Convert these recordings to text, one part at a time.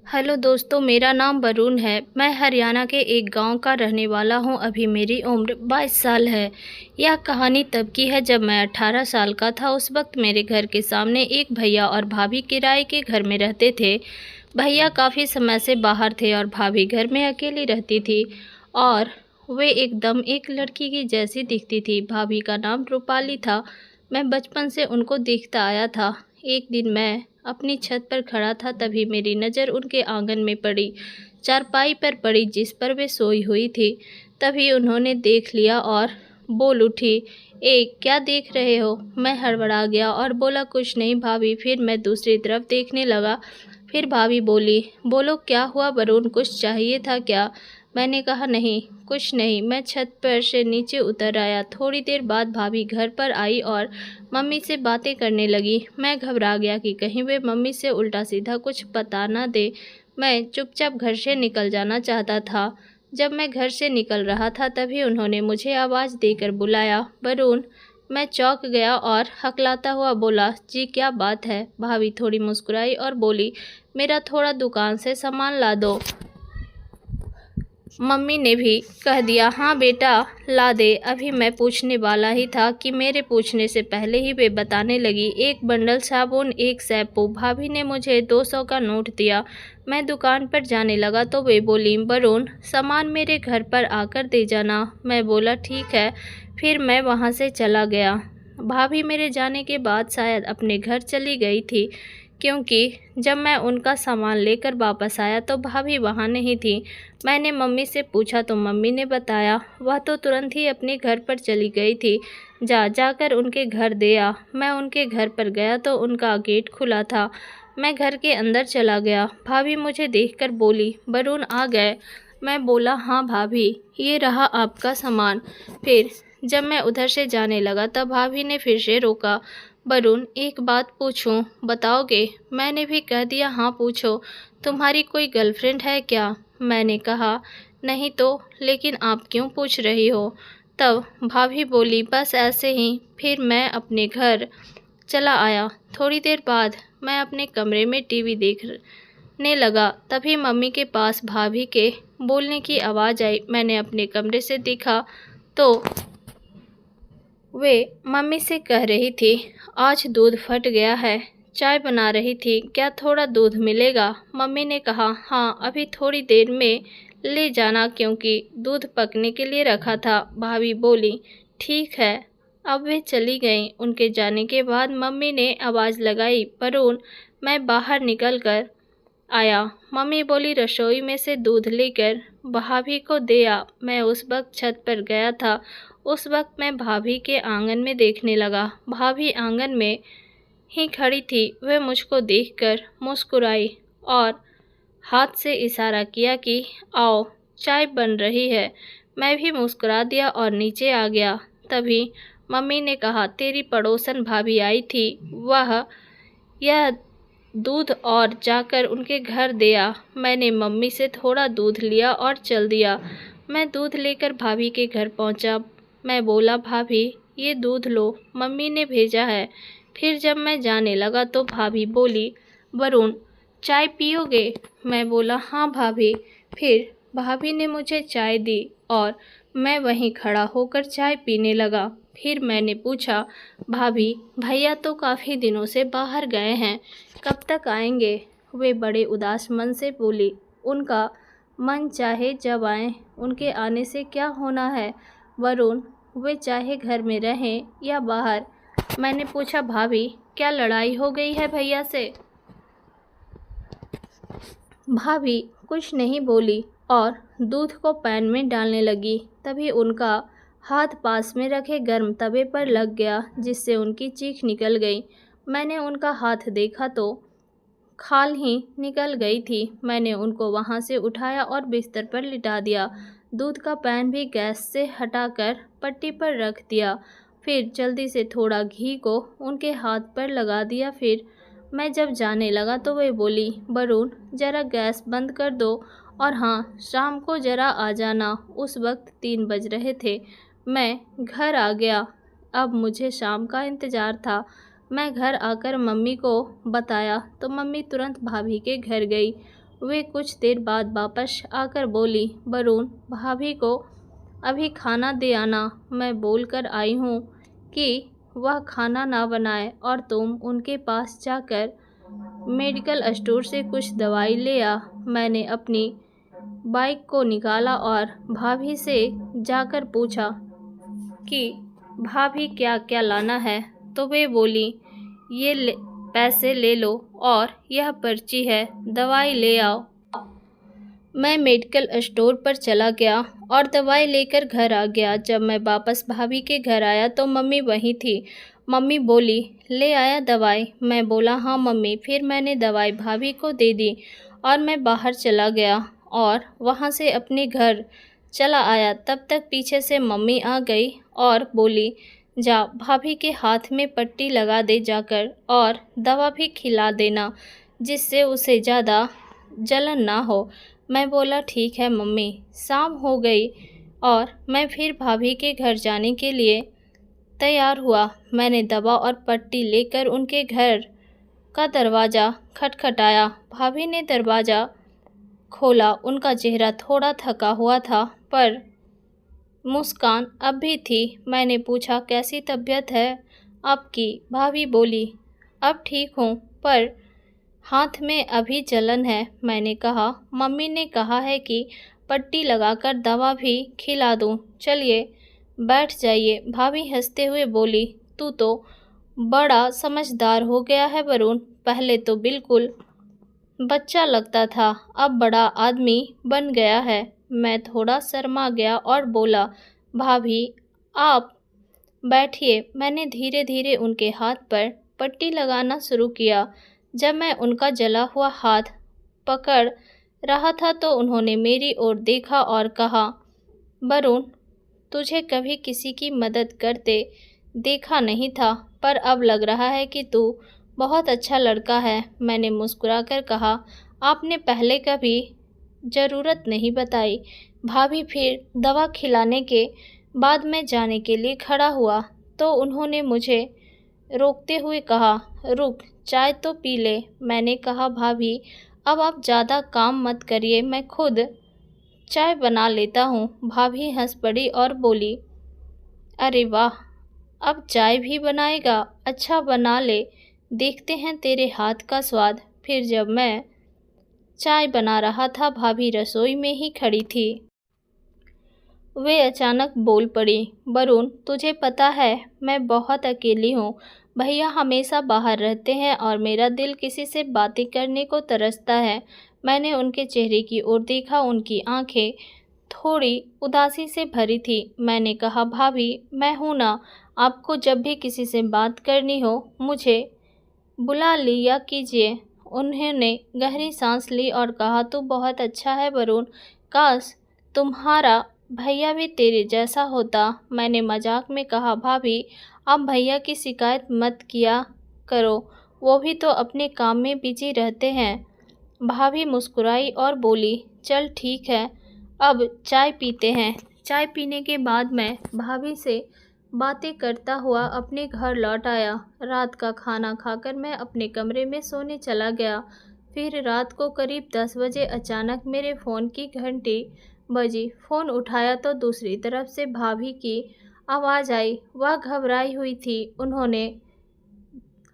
Hello दोस्तों, मेरा नाम वरुण है। मैं हरियाणा के एक गांव का रहने वाला हूं। अभी मेरी उम्र 22 साल है। यह कहानी तब की है जब मैं 18 साल का था। उस वक्त मेरे घर के सामने एक भैया और भाभी किराए के घर में रहते थे। भैया काफ़ी समय से बाहर थे और भाभी घर में अकेली रहती थी और वे एकदम एक लड़की की जैसी दिखती थी। भाभी का नाम रूपाली था। मैं बचपन से उनको देखता आया था। एक दिन मैं अपनी छत पर खड़ा था, तभी मेरी नज़र उनके आंगन में पड़ी, चारपाई पर पड़ी जिस पर वे सोई हुई थी। तभी उन्होंने देख लिया और बोल उठी, ए क्या देख रहे हो? मैं हड़बड़ा गया और बोला, कुछ नहीं भाभी। फिर मैं दूसरी तरफ देखने लगा। फिर भाभी बोली, बोलो क्या हुआ वरुण, कुछ चाहिए था क्या? मैंने कहा, नहीं कुछ नहीं। मैं छत पर से नीचे उतर आया। थोड़ी देर बाद भाभी घर पर आई और मम्मी से बातें करने लगी। मैं घबरा गया कि कहीं वे मम्मी से उल्टा सीधा कुछ बता ना दे। मैं चुपचाप घर से निकल जाना चाहता था। जब मैं घर से निकल रहा था तभी उन्होंने मुझे आवाज़ देकर बुलाया, वरुण। मैं चौंक गया और हकलाता हुआ बोला, जी क्या बात है? भाभी थोड़ी मुस्कुराई और बोली, मेरा थोड़ा दुकान से सामान ला दो। मम्मी ने भी कह दिया, हाँ बेटा ला दे। अभी मैं पूछने वाला ही था कि मेरे पूछने से पहले ही वे बताने लगी, एक बंडल साबुन, एक शैम्पू। भाभी ने मुझे 200 का नोट दिया। मैं दुकान पर जाने लगा तो वे बोली, वरुण सामान मेरे घर पर आकर दे जाना। मैं बोला, ठीक है। फिर मैं वहाँ से चला गया। भाभी मेरे जाने के बाद शायद अपने घर चली गई थी, क्योंकि जब मैं उनका सामान लेकर वापस आया तो भाभी वहाँ नहीं थी। मैंने मम्मी से पूछा तो मम्मी ने बताया, वह तो तुरंत ही अपने घर पर चली गई थी। जाकर उनके घर दे आ। मैं उनके घर पर गया तो उनका गेट खुला था। मैं घर के अंदर चला गया। भाभी मुझे देखकर बोली, वरुण आ गए? मैं बोला, हाँ भाभी, ये रहा आपका सामान। फिर जब मैं उधर से जाने लगा तब भाभी ने फिर से रोका, वरुण एक बात पूछूं, बताओगे? मैंने भी कह दिया, हाँ पूछो। तुम्हारी कोई गर्लफ्रेंड है क्या? मैंने कहा, नहीं तो, लेकिन आप क्यों पूछ रही हो? तब भाभी बोली, बस ऐसे ही। फिर मैं अपने घर चला आया। थोड़ी देर बाद मैं अपने कमरे में टीवी देखने लगा। तभी मम्मी के पास भाभी के बोलने की आवाज़ आई। मैंने अपने कमरे से देखा तो वे मम्मी से कह रही थी, आज दूध फट गया है। चाय बना रही थी, क्या थोड़ा दूध मिलेगा? मम्मी ने कहा, हाँ अभी थोड़ी देर में ले जाना, क्योंकि दूध पकने के लिए रखा था। भाभी बोली, ठीक है। अब वे चली गईं। उनके जाने के बाद मम्मी ने आवाज़ लगाई, वरुण। मैं बाहर निकल कर आया। मम्मी बोली, रसोई में से दूध लेकर भाभी को दे आ। मैं उस वक्त छत पर गया था। उस वक्त मैं भाभी के आंगन में देखने लगा। भाभी आंगन में ही खड़ी थी। वह मुझको देखकर मुस्कुराई और हाथ से इशारा किया कि आओ, चाय बन रही है। मैं भी मुस्कुरा दिया और नीचे आ गया। तभी मम्मी ने कहा, तेरी पड़ोसन भाभी आई थी, वह यह दूध और जाकर उनके घर दे आ। मैंने मम्मी से थोड़ा दूध लिया और चल दिया। मैं दूध लेकर भाभी के घर पहुंचा। मैं बोला, भाभी ये दूध लो, मम्मी ने भेजा है। फिर जब मैं जाने लगा तो भाभी बोली, वरुण चाय पियोगे? मैं बोला, हाँ भाभी। फिर भाभी ने मुझे चाय दी और मैं वहीं खड़ा होकर चाय पीने लगा। फिर मैंने पूछा, भाभी भैया तो काफ़ी दिनों से बाहर गए हैं, कब तक आएंगे? वे बड़े उदास मन से बोली, उनका मन चाहे जब आए, उनके आने से क्या होना है वरुण, वे चाहे घर में रहें या बाहर। मैंने पूछा, भाभी क्या लड़ाई हो गई है भैया से? भाभी कुछ नहीं बोली और दूध को पैन में डालने लगी। तभी उनका हाथ पास में रखे गर्म तवे पर लग गया, जिससे उनकी चीख निकल गई। मैंने उनका हाथ देखा तो खाल ही निकल गई थी। मैंने उनको वहां से उठाया और बिस्तर पर लिटा दिया। दूध का पैन भी गैस से हटाकर पट्टी पर रख दिया। फिर जल्दी से थोड़ा घी को उनके हाथ पर लगा दिया। फिर मैं जब जाने लगा तो वे बोली, वरुण ज़रा गैस बंद कर दो और हाँ, शाम को ज़रा आ जाना। उस वक्त 3 बज रहे थे। मैं घर आ गया। अब मुझे शाम का इंतज़ार था। मैं घर आकर मम्मी को बताया तो मम्मी तुरंत भाभी के घर गई। वे कुछ देर बाद वापस आकर बोली, वरुण, भाभी को अभी खाना दे आना। मैं बोलकर आई हूँ कि वह खाना ना बनाए और तुम उनके पास जाकर मेडिकल स्टोर से कुछ दवाई ले आ। मैंने अपनी बाइक को निकाला और भाभी से जाकर पूछा कि भाभी क्या क्या लाना है, तो वे बोली, पैसे ले लो और यह पर्ची है, दवाई ले आओ। मैं मेडिकल स्टोर पर चला गया और दवाई लेकर घर आ गया। जब मैं वापस भाभी के घर आया तो मम्मी वहीं थी। मम्मी बोली, ले आया दवाई? मैं बोला, हाँ मम्मी। फिर मैंने दवाई भाभी को दे दी और मैं बाहर चला गया और वहाँ से अपने घर चला आया। तब तक पीछे से मम्मी आ गई और बोली, जा भाभी के हाथ में पट्टी लगा दे जाकर और दवा भी खिला देना, जिससे उसे ज़्यादा जलन ना हो। मैं बोला, ठीक है मम्मी। शाम हो गई और मैं फिर भाभी के घर जाने के लिए तैयार हुआ। मैंने दवा और पट्टी लेकर उनके घर का दरवाज़ा खटखटाया। भाभी ने दरवाज़ा खोला। उनका चेहरा थोड़ा थका हुआ था पर मुस्कान अब भी थी। मैंने पूछा, कैसी तबीयत है आपकी? भाभी बोली, अब ठीक हूँ पर हाथ में अभी जलन है। मैंने कहा, मम्मी ने कहा है कि पट्टी लगाकर दवा भी खिला दूँ, चलिए बैठ जाइए। भाभी हंसते हुए बोली, तू तो बड़ा समझदार हो गया है वरुण। पहले तो बिल्कुल बच्चा लगता था, अब बड़ा आदमी बन गया है। मैं थोड़ा शर्मा गया और बोला, भाभी आप बैठिए। मैंने धीरे धीरे उनके हाथ पर पट्टी लगाना शुरू किया। जब मैं उनका जला हुआ हाथ पकड़ रहा था तो उन्होंने मेरी ओर देखा और कहा, वरुण, तुझे कभी किसी की मदद करते देखा नहीं था, पर अब लग रहा है कि तू बहुत अच्छा लड़का है। मैंने मुस्कुराकर कहा, आपने पहले कभी ज़रूरत नहीं बताई। भाभी फिर दवा खिलाने के बाद मैं जाने के लिए खड़ा हुआ तो उन्होंने मुझे रोकते हुए कहा, रुक, चाय तो पी ले। मैंने कहा, भाभी अब आप ज़्यादा काम मत करिए, मैं खुद चाय बना लेता हूँ। भाभी हंस पड़ी और बोली, अरे वाह, अब चाय भी बनाएगा? अच्छा बना ले, देखते हैं तेरे हाथ का स्वाद। फिर जब मैं चाय बना रहा था भाभी रसोई में ही खड़ी थी। वे अचानक बोल पड़ी, वरुण, तुझे पता है मैं बहुत अकेली हूँ। भैया हमेशा बाहर रहते हैं और मेरा दिल किसी से बातें करने को तरसता है। मैंने उनके चेहरे की ओर देखा। उनकी आंखें थोड़ी उदासी से भरी थी। मैंने कहा, भाभी मैं हूँ ना, आपको जब भी किसी से बात करनी हो मुझे बुला लिया कीजिए। उन्होंने गहरी सांस ली और कहा, तू बहुत अच्छा है वरुण, काश तुम्हारा भैया भी तेरे जैसा होता। मैंने मजाक में कहा, भाभी आप भैया की शिकायत मत किया करो, वो भी तो अपने काम में बिजी रहते हैं। भाभी मुस्कुराई और बोली, चल ठीक है, अब चाय पीते हैं। चाय पीने के बाद मैं भाभी से बातें करता हुआ अपने घर लौट आया। रात का खाना खाकर मैं अपने कमरे में सोने चला गया। फिर रात को करीब 10 बजे अचानक मेरे फ़ोन की घंटी बजी। फ़ोन उठाया तो दूसरी तरफ से भाभी की आवाज़ आई। वह घबराई हुई थी। उन्होंने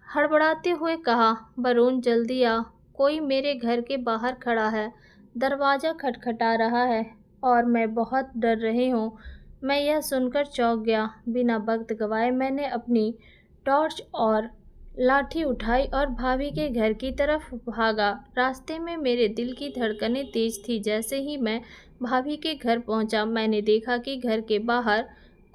हड़बड़ाते हुए कहा, वरुण जल्दी आ, कोई मेरे घर के बाहर खड़ा है, दरवाज़ा खटखटा रहा है और मैं बहुत डर रही हूँ। मैं यह सुनकर चौंक गया। बिना वक्त गवाए मैंने अपनी टॉर्च और लाठी उठाई और भाभी के घर की तरफ भागा। रास्ते में मेरे दिल की धड़कनें तेज थी। जैसे ही मैं भाभी के घर पहुंचा, मैंने देखा कि घर के बाहर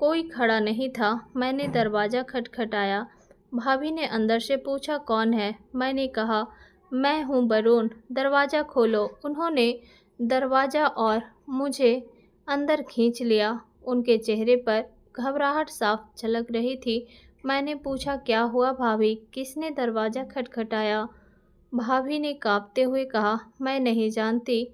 कोई खड़ा नहीं था। मैंने दरवाज़ा खटखटाया। भाभी ने अंदर से पूछा, कौन है? मैंने कहा, मैं हूँ वरुण, दरवाज़ा खोलो। उन्होंने दरवाज़ा और मुझे अंदर खींच लिया। उनके चेहरे पर घबराहट साफ झलक रही थी। मैंने पूछा, क्या हुआ भाभी, किसने दरवाज़ा खटखटाया? भाभी ने कांपते हुए कहा, मैं नहीं जानती,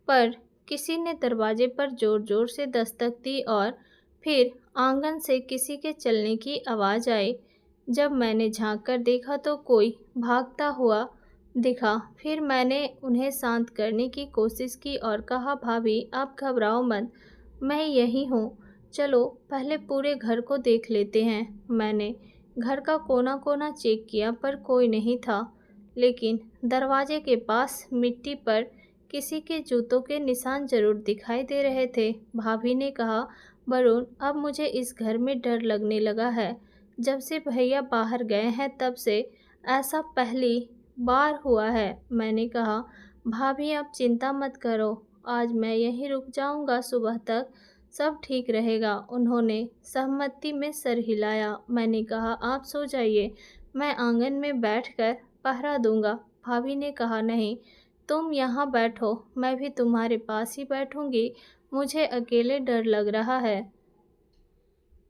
पर किसी ने दरवाजे पर ज़ोर ज़ोर से दस्तक दी और फिर आंगन से किसी के चलने की आवाज़ आई। जब मैंने झांक कर देखा तो कोई भागता हुआ दिखा। फिर मैंने उन्हें शांत करने की कोशिश की और कहा, भाभी आप घबराओ मत, मैं यही हूँ। चलो पहले पूरे घर को देख लेते हैं। मैंने घर का कोना कोना चेक किया पर कोई नहीं था, लेकिन दरवाजे के पास मिट्टी पर किसी के जूतों के निशान जरूर दिखाई दे रहे थे। भाभी ने कहा, वरुण अब मुझे इस घर में डर लगने लगा है। जब से भैया बाहर गए हैं तब से ऐसा पहली बार हुआ है। मैंने कहा, भाभी आप चिंता मत करो, आज मैं यहीं रुक जाऊंगा, सुबह तक सब ठीक रहेगा। उन्होंने सहमति में सर हिलाया। मैंने कहा, आप सो जाइए, मैं आंगन में बैठकर पहरा दूंगा। भाभी ने कहा, नहीं, तुम यहाँ बैठो, मैं भी तुम्हारे पास ही बैठूंगी, मुझे अकेले डर लग रहा है।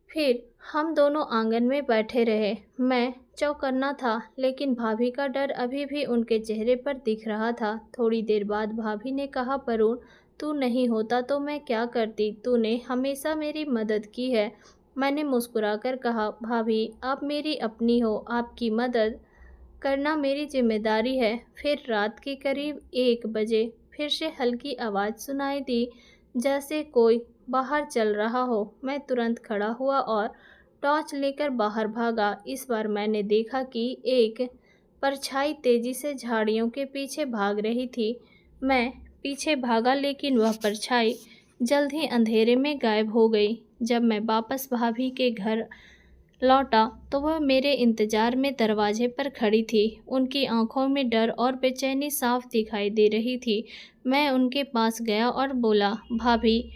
फिर हम दोनों आंगन में बैठे रहे। मैं चौकन्ना था, लेकिन भाभी का डर अभी भी उनके चेहरे पर दिख रहा था। थोड़ी देर बाद भाभी ने कहा, वरुण तू नहीं होता तो मैं क्या करती, तूने हमेशा मेरी मदद की है। मैंने मुस्कुराकर कहा, भाभी आप मेरी अपनी हो, आपकी मदद करना मेरी जिम्मेदारी है। फिर रात के करीब 1 बजे फिर से हल्की आवाज़ सुनाई दी, जैसे कोई बाहर चल रहा हो। मैं तुरंत खड़ा हुआ और टॉर्च लेकर बाहर भागा। इस बार मैंने देखा कि एक परछाई तेजी से झाड़ियों के पीछे भाग रही थी। मैं पीछे भागा, लेकिन वह परछाई जल्द ही अंधेरे में गायब हो गई। जब मैं वापस भाभी के घर लौटा तो वह मेरे इंतजार में दरवाजे पर खड़ी थी। उनकी आंखों में डर और बेचैनी साफ दिखाई दे रही थी। मैं उनके पास गया और बोला, भाभी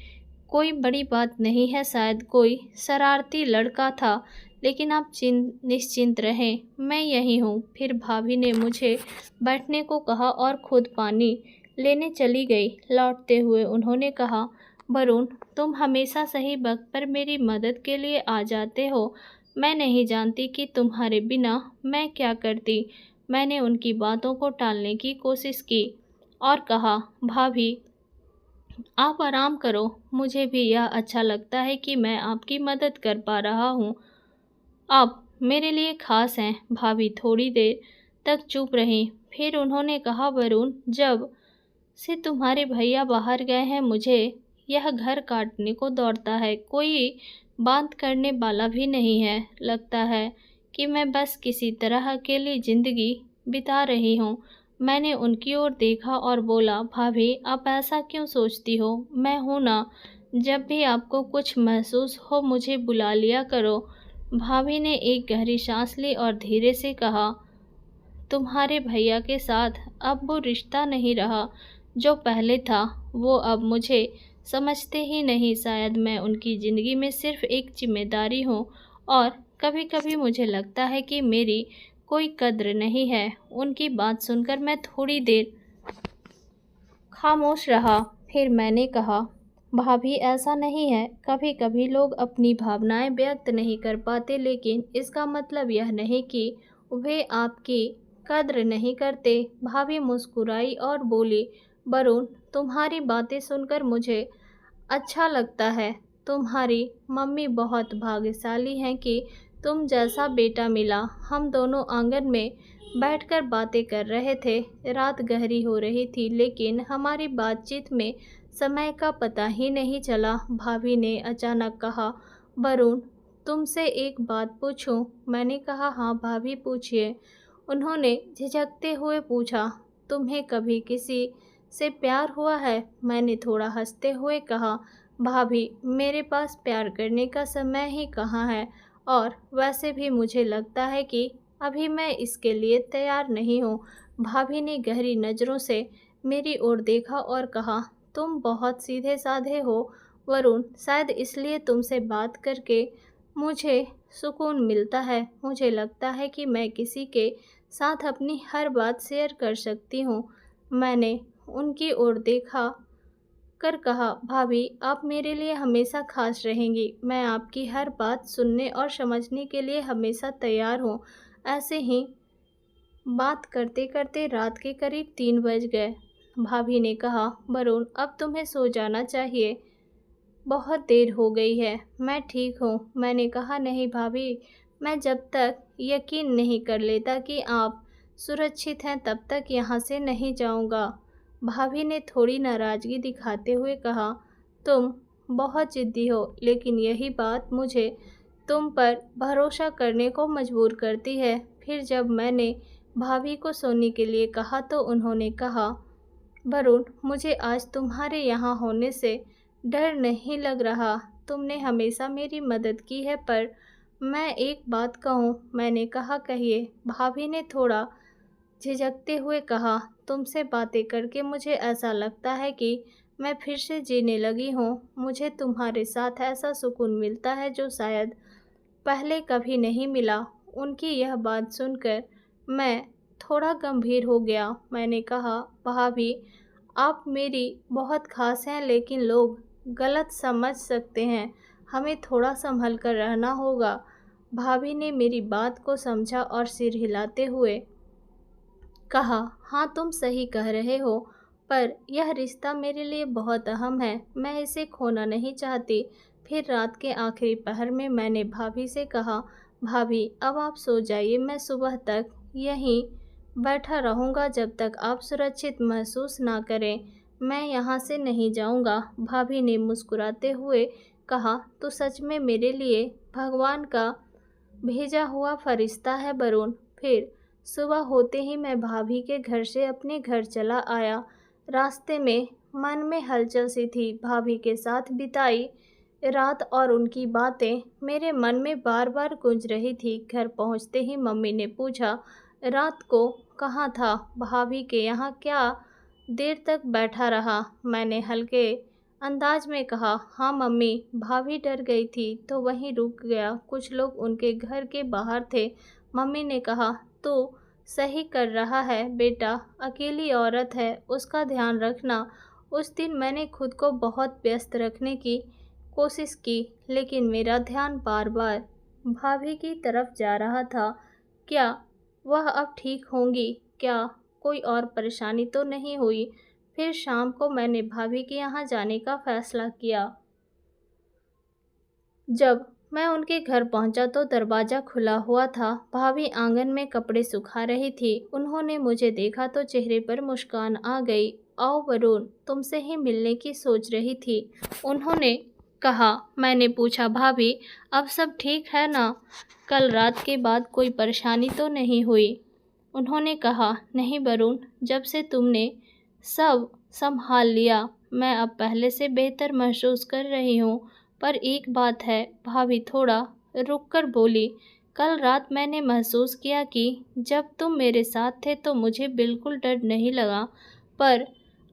कोई बड़ी बात नहीं है, शायद कोई शरारती लड़का था, लेकिन आप निश्चिंत रहें, मैं यही हूँ। फिर भाभी ने मुझे बैठने को कहा और खुद पानी लेने चली गई। लौटते हुए उन्होंने कहा, वरुण तुम हमेशा सही वक्त पर मेरी मदद के लिए आ जाते हो। मैं नहीं जानती कि तुम्हारे बिना मैं क्या करती। मैंने उनकी बातों को टालने की कोशिश की और कहा, भाभी आप आराम करो, मुझे भी यह अच्छा लगता है कि मैं आपकी मदद कर पा रहा हूँ। आप मेरे लिए खास हैं। भाभी थोड़ी देर तक चुप रहीं। फिर उन्होंने कहा, वरुण जब से तुम्हारे भैया बाहर गए हैं मुझे यह घर काटने को दौड़ता है, कोई बात करने वाला भी नहीं है। लगता है कि मैं बस किसी तरह अकेली जिंदगी बिता रही हूँ। मैंने उनकी ओर देखा और बोला, भाभी आप ऐसा क्यों सोचती हो, मैं हूँ ना, जब भी आपको कुछ महसूस हो मुझे बुला लिया करो। भाभी ने एक गहरी सांस ली और धीरे से कहा, तुम्हारे भैया के साथ अब वो रिश्ता नहीं रहा जो पहले था। वो अब मुझे समझते ही नहीं। शायद मैं उनकी ज़िंदगी में सिर्फ एक जिम्मेदारी हूँ और कभी कभी मुझे लगता है कि मेरी कोई कद्र नहीं है। उनकी बात सुनकर मैं थोड़ी देर खामोश रहा। फिर मैंने कहा, भाभी ऐसा नहीं है, कभी कभी लोग अपनी भावनाएं व्यक्त नहीं कर पाते, लेकिन इसका मतलब यह नहीं कि वे आपकी कद्र नहीं करते। भाभी मुस्कुराई और बोली, वरुण तुम्हारी बातें सुनकर मुझे अच्छा लगता है। तुम्हारी मम्मी बहुत भाग्यशाली हैं कि तुम जैसा बेटा मिला। हम दोनों आंगन में बैठकर बातें कर रहे थे। रात गहरी हो रही थी, लेकिन हमारी बातचीत में समय का पता ही नहीं चला। भाभी ने अचानक कहा, वरुण तुमसे एक बात पूछूं? मैंने कहा, हाँ भाभी पूछिए। उन्होंने झिझकते हुए पूछा, तुम्हें कभी किसी से प्यार हुआ है? मैंने थोड़ा हंसते हुए कहा, भाभी मेरे पास प्यार करने का समय ही कहाँ है, और वैसे भी मुझे लगता है कि अभी मैं इसके लिए तैयार नहीं हूँ। भाभी ने गहरी नज़रों से मेरी ओर देखा और कहा, तुम बहुत सीधे साधे हो वरुण, शायद इसलिए तुमसे बात करके मुझे सुकून मिलता है। मुझे लगता है कि मैं किसी के साथ अपनी हर बात शेयर कर सकती हूँ। मैंने उनकी ओर देखा कर कहा, भाभी आप मेरे लिए हमेशा खास रहेंगी। मैं आपकी हर बात सुनने और समझने के लिए हमेशा तैयार हूँ। ऐसे ही बात करते करते रात के करीब 3 बज गए। भाभी ने कहा, वरुण अब तुम्हें सो जाना चाहिए, बहुत देर हो गई है। मैं ठीक हूँ। मैंने कहा, नहीं भाभी, मैं जब तक यकीन नहीं कर लेता कि आप सुरक्षित हैं तब तक यहाँ से नहीं जाऊँगा। भाभी ने थोड़ी नाराज़गी दिखाते हुए कहा, तुम बहुत ज़िद्दी हो, लेकिन यही बात मुझे तुम पर भरोसा करने को मजबूर करती है। फिर जब मैंने भाभी को सोने के लिए कहा तो उन्होंने कहा, वरुण, मुझे आज तुम्हारे यहाँ होने से डर नहीं लग रहा। तुमने हमेशा मेरी मदद की है, पर मैं एक बात कहूँ। मैंने कहा, कहिए। भाभी ने थोड़ा झिझकते हुए कहा, तुमसे बातें करके मुझे ऐसा लगता है कि मैं फिर से जीने लगी हूँ। मुझे तुम्हारे साथ ऐसा सुकून मिलता है जो शायद पहले कभी नहीं मिला। उनकी यह बात सुनकर मैं थोड़ा गंभीर हो गया। मैंने कहा, भाभी, आप मेरी बहुत खास हैं, लेकिन लोग गलत समझ सकते हैं। हमें थोड़ा संभल कर रहना होगा। भाभी ने मेरी बात को समझा और सिर हिलाते हुए कहा, हाँ, तुम सही कह रहे हो, पर यह रिश्ता मेरे लिए बहुत अहम है। मैं इसे खोना नहीं चाहती। फिर रात के आखिरी पहर में मैंने भाभी से कहा, भाभी, अब आप सो जाइए। मैं सुबह तक यहीं बैठा रहूँगा जब तक आप सुरक्षित महसूस ना करें। मैं यहाँ से नहीं जाऊँगा। भाभी ने मुस्कुराते हुए कहा, तू सच में मेरे लिए भगवान का भेजा हुआ फरिश्ता है वरुण। फिर सुबह होते ही मैं भाभी के घर से अपने घर चला आया। रास्ते में मन में हलचल सी थी। भाभी के साथ बिताई रात और उनकी बातें मेरे मन में बार बार गूंज रही थी। घर पहुंचते ही मम्मी ने पूछा, रात को कहाँ था? भाभी के यहाँ क्या देर तक बैठा रहा? मैंने हल्के अंदाज में कहा, हाँ मम्मी, भाभी डर गई थी तो वहीं रुक गया। कुछ लोग उनके घर के बाहर थे। मम्मी ने कहा, तू सही कर रहा है बेटा, अकेली औरत है, उसका ध्यान रखना। उस दिन मैंने खुद को बहुत व्यस्त रखने की कोशिश की, लेकिन मेरा ध्यान बार बार भाभी की तरफ जा रहा था। क्या वह अब ठीक होंगी? क्या कोई और परेशानी तो नहीं हुई? फिर शाम को मैंने भाभी के यहाँ जाने का फैसला किया। जब मैं उनके घर पहुंचा तो दरवाज़ा खुला हुआ था। भाभी आंगन में कपड़े सुखा रही थी। उन्होंने मुझे देखा तो चेहरे पर मुस्कान आ गई। आओ वरुण, तुमसे ही मिलने की सोच रही थी, उन्होंने कहा। मैंने पूछा, भाभी, अब सब ठीक है ना? कल रात के बाद कोई परेशानी तो नहीं हुई? उन्होंने कहा, नहीं वरुण, जब से तुमने सब संभाल लिया मैं अब पहले से बेहतर महसूस कर रही हूँ। पर एक बात है। भाभी थोड़ा रुककर बोली, कल रात मैंने महसूस किया कि जब तुम मेरे साथ थे तो मुझे बिल्कुल डर नहीं लगा, पर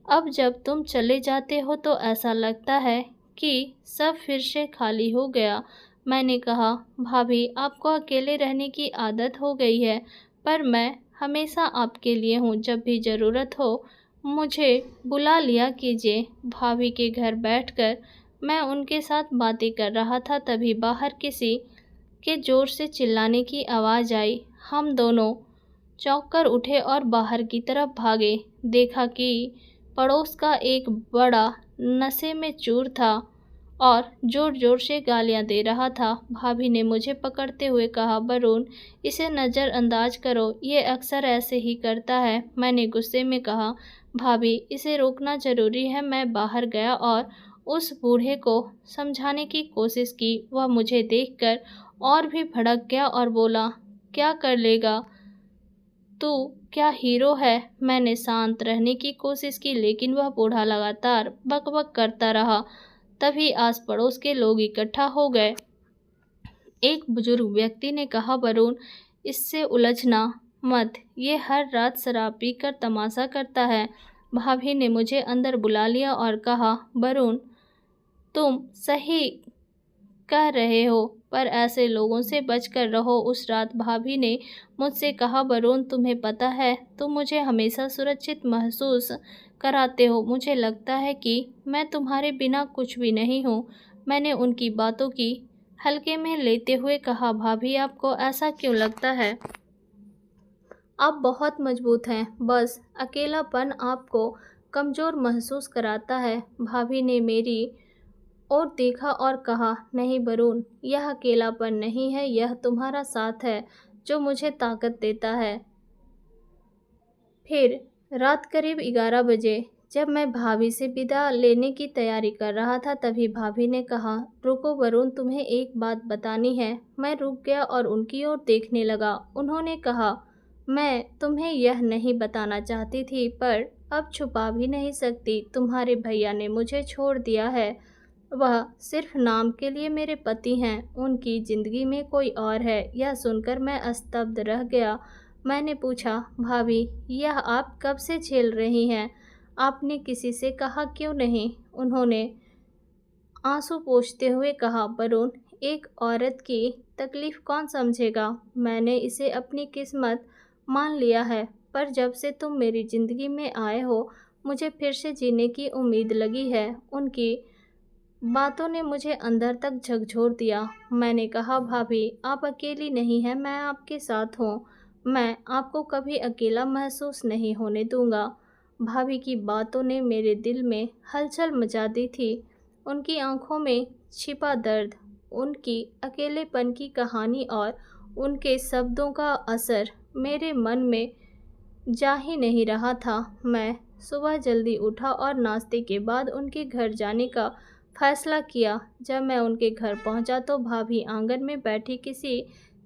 अब जब तुम चले जाते हो तो ऐसा लगता है कि सब फिर से खाली हो गया। मैंने कहा, भाभी, आपको अकेले रहने की आदत हो गई है, पर मैं हमेशा आपके लिए हूँ। जब भी ज़रूरत हो मुझे बुला लिया कीजिए। भाभी के घर बैठकर मैं उनके साथ बातें कर रहा था, तभी बाहर किसी के ज़ोर से चिल्लाने की आवाज़ आई। हम दोनों चौंक कर उठे और बाहर की तरफ भागे। देखा कि पड़ोस का एक बड़ा नशे में चूर था और ज़ोर ज़ोर से गालियां दे रहा था। भाभी ने मुझे पकड़ते हुए कहा, वरुण, इसे नज़रअंदाज करो, ये अक्सर ऐसे ही करता है। मैंने गुस्से में कहा, भाभी, इसे रोकना ज़रूरी है। मैं बाहर गया और उस बूढ़े को समझाने की कोशिश की। वह मुझे देखकर और भी भड़क गया और बोला, क्या कर लेगा तू? क्या हीरो है? मैंने शांत रहने की कोशिश की, लेकिन वह बूढ़ा लगातार बकबक करता रहा। तभी आस पड़ोस के लोग इकट्ठा हो गए। एक बुजुर्ग व्यक्ति ने कहा, वरुण, इससे उलझना मत, ये हर रात शराब पीकर तमाशा करता है। भाभी ने मुझे अंदर बुला लिया और कहा, वरुण, तुम सही कह रहे हो, पर ऐसे लोगों से बचकर रहो। उस रात भाभी ने मुझसे कहा, वरुण, तुम्हें पता है, तुम मुझे हमेशा सुरक्षित महसूस कराते हो। मुझे लगता है कि मैं तुम्हारे बिना कुछ भी नहीं हूँ। मैंने उनकी बातों की हल्के में लेते हुए कहा, भाभी, आपको ऐसा क्यों लगता है? आप बहुत मजबूत हैं, बस अकेलापन आपको कमज़ोर महसूस कराता है। भाभी ने मेरी और देखा और कहा, नहीं वरुण, यह अकेलापन नहीं है, यह तुम्हारा साथ है जो मुझे ताकत देता है। फिर रात करीब 11 बजे जब मैं भाभी से विदा लेने की तैयारी कर रहा था, तभी भाभी ने कहा, रुको वरुण, तुम्हें एक बात बतानी है। मैं रुक गया और उनकी ओर देखने लगा। उन्होंने कहा, मैं तुम्हें यह नहीं बताना चाहती थी, पर अब छुपा भी नहीं सकती। तुम्हारे भैया ने मुझे छोड़ दिया है। वह सिर्फ नाम के लिए मेरे पति हैं, उनकी जिंदगी में कोई और है। यह सुनकर मैं स्तब्ध रह गया। मैंने पूछा, भाभी, यह आप कब से झेल रही हैं? आपने किसी से कहा क्यों नहीं? उन्होंने आंसू पोंछते हुए कहा, वरुण, एक औरत की तकलीफ कौन समझेगा? मैंने इसे अपनी किस्मत मान लिया है, पर जब से तुम मेरी ज़िंदगी में आए हो, मुझे फिर से जीने की उम्मीद लगी है। उनकी बातों ने मुझे अंदर तक झकझोर दिया। मैंने कहा, भाभी, आप अकेली नहीं हैं, मैं आपके साथ हूँ। मैं आपको कभी अकेला महसूस नहीं होने दूंगा। भाभी की बातों ने मेरे दिल में हलचल मचा दी थी। उनकी आंखों में छिपा दर्द, उनकी अकेलेपन की कहानी और उनके शब्दों का असर मेरे मन में जा ही नहीं रहा था। मैं सुबह जल्दी उठा और नाश्ते के बाद उनके घर जाने का फैसला किया। जब मैं उनके घर पहुंचा तो भाभी आंगन में बैठी किसी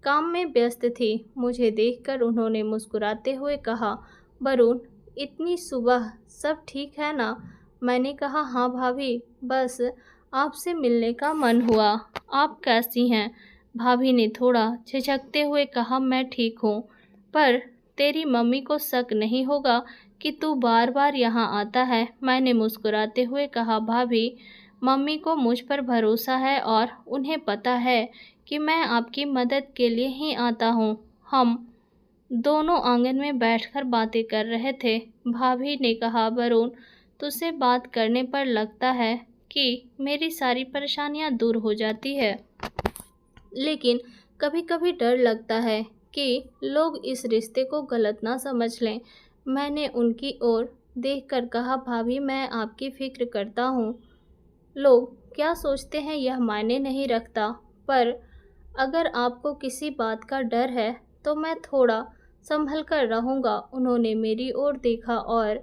काम में व्यस्त थी। मुझे देखकर उन्होंने मुस्कुराते हुए कहा, वरुण, इतनी सुबह सब ठीक है ना? मैंने कहा, हाँ भाभी, बस आपसे मिलने का मन हुआ। आप कैसी हैं? भाभी ने थोड़ा झिझकते हुए कहा, मैं ठीक हूँ, पर तेरी मम्मी को शक नहीं होगा कि तू बार बार यहाँ आता है? मैंने मुस्कुराते हुए कहा, भाभी, मम्मी को मुझ पर भरोसा है और उन्हें पता है कि मैं आपकी मदद के लिए ही आता हूँ। हम दोनों आंगन में बैठकर बातें कर रहे थे। भाभी ने कहा, वरुण, तुझसे बात करने पर लगता है कि मेरी सारी परेशानियां दूर हो जाती है, लेकिन कभी कभी डर लगता है कि लोग इस रिश्ते को गलत ना समझ लें। मैंने उनकी ओर देखकर कहा, भाभी, मैं आपकी फिक्र करता हूँ। लोग क्या सोचते हैं यह मायने नहीं रखता, पर अगर आपको किसी बात का डर है तो मैं थोड़ा संभल कर रहूँगा। उन्होंने मेरी ओर देखा और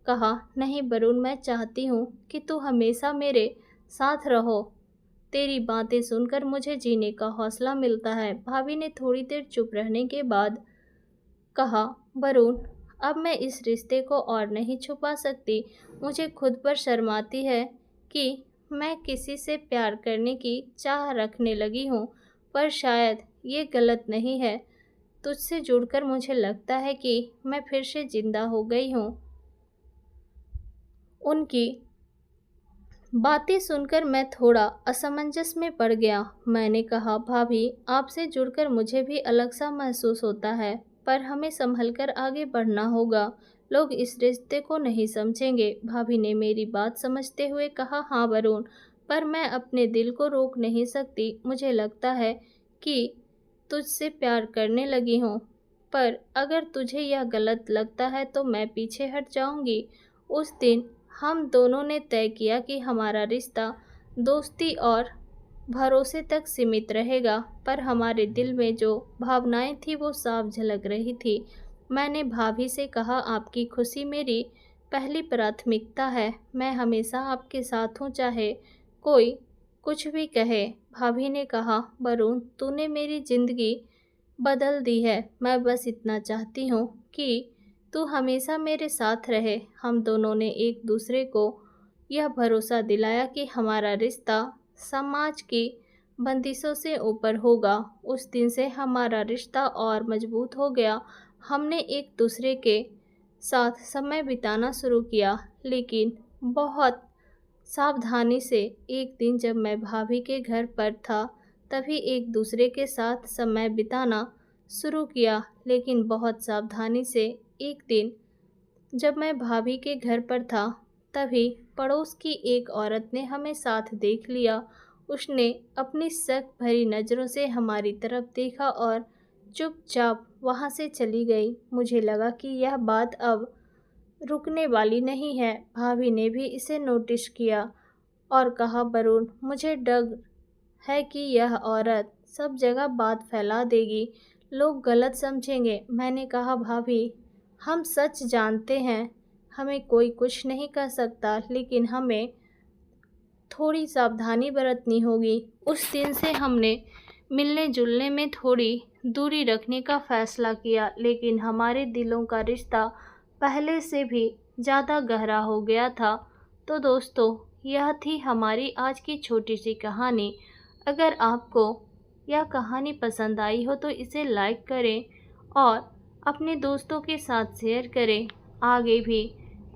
कहा, नहीं वरुण, मैं चाहती हूँ कि तू हमेशा मेरे साथ रहो। तेरी बातें सुनकर मुझे जीने का हौसला मिलता है। भाभी ने थोड़ी देर चुप रहने के बाद कहा, वरुण, अब मैं इस रिश्ते को और नहीं छुपा सकती। मुझे खुद पर शर्म आती है कि मैं किसी से प्यार करने की चाह रखने लगी हूँ, पर शायद ये गलत नहीं है। तुझसे जुड़कर मुझे लगता है कि मैं फिर से जिंदा हो गई हूँ। उनकी बातें सुनकर मैं थोड़ा असमंजस में पड़ गया। मैंने कहा, भाभी, आपसे जुड़कर मुझे भी अलग सा महसूस होता है, पर हमें संभलकर आगे बढ़ना होगा। लोग इस रिश्ते को नहीं समझेंगे। भाभी ने मेरी बात समझते हुए कहा, हाँ वरुण, पर मैं अपने दिल को रोक नहीं सकती। मुझे लगता है कि तुझसे प्यार करने लगी हूँ, पर अगर तुझे यह गलत लगता है तो मैं पीछे हट जाऊंगी। उस दिन हम दोनों ने तय किया कि हमारा रिश्ता दोस्ती और भरोसे तक सीमित रहेगा, पर हमारे दिल में जो भावनाएं थी वो साफ झलक रही थी। मैंने भाभी से कहा, आपकी खुशी मेरी पहली प्राथमिकता है। मैं हमेशा आपके साथ हूँ, चाहे कोई कुछ भी कहे। भाभी ने कहा, वरुण, तूने मेरी जिंदगी बदल दी है। मैं बस इतना चाहती हूँ कि तू हमेशा मेरे साथ रहे। हम दोनों ने एक दूसरे को यह भरोसा दिलाया कि हमारा रिश्ता समाज की बंदिशों से ऊपर होगा। उस दिन से हमारा रिश्ता और मजबूत हो गया। हमने एक दूसरे के साथ समय बिताना शुरू किया, लेकिन बहुत सावधानी से। एक दिन जब मैं भाभी के घर पर था, तभी एक दूसरे के साथ समय बिताना शुरू किया, लेकिन बहुत सावधानी से। एक दिन जब मैं भाभी के घर पर था, तभी पड़ोस की एक औरत ने हमें साथ देख लिया। उसने अपनी शक भरी नज़रों से हमारी तरफ देखा और चुपचाप वहाँ से चली गई। मुझे लगा कि यह बात अब रुकने वाली नहीं है। भाभी ने भी इसे नोटिस किया और कहा, वरुण, मुझे डर है कि यह औरत सब जगह बात फैला देगी, लोग गलत समझेंगे। मैंने कहा, भाभी, हम सच जानते हैं, हमें कोई कुछ नहीं कर सकता, लेकिन हमें थोड़ी सावधानी बरतनी होगी। उस दिन से हमने मिलने जुलने में थोड़ी दूरी रखने का फ़ैसला किया, लेकिन हमारे दिलों का रिश्ता पहले से भी ज़्यादा गहरा हो गया था। तो दोस्तों, यह थी हमारी आज की छोटी सी कहानी। अगर आपको यह कहानी पसंद आई हो तो इसे लाइक करें और अपने दोस्तों के साथ शेयर करें। आगे भी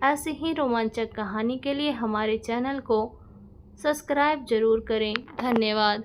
ऐसे ही रोमांचक कहानी के लिए हमारे चैनल को सब्सक्राइब ज़रूर करें। धन्यवाद।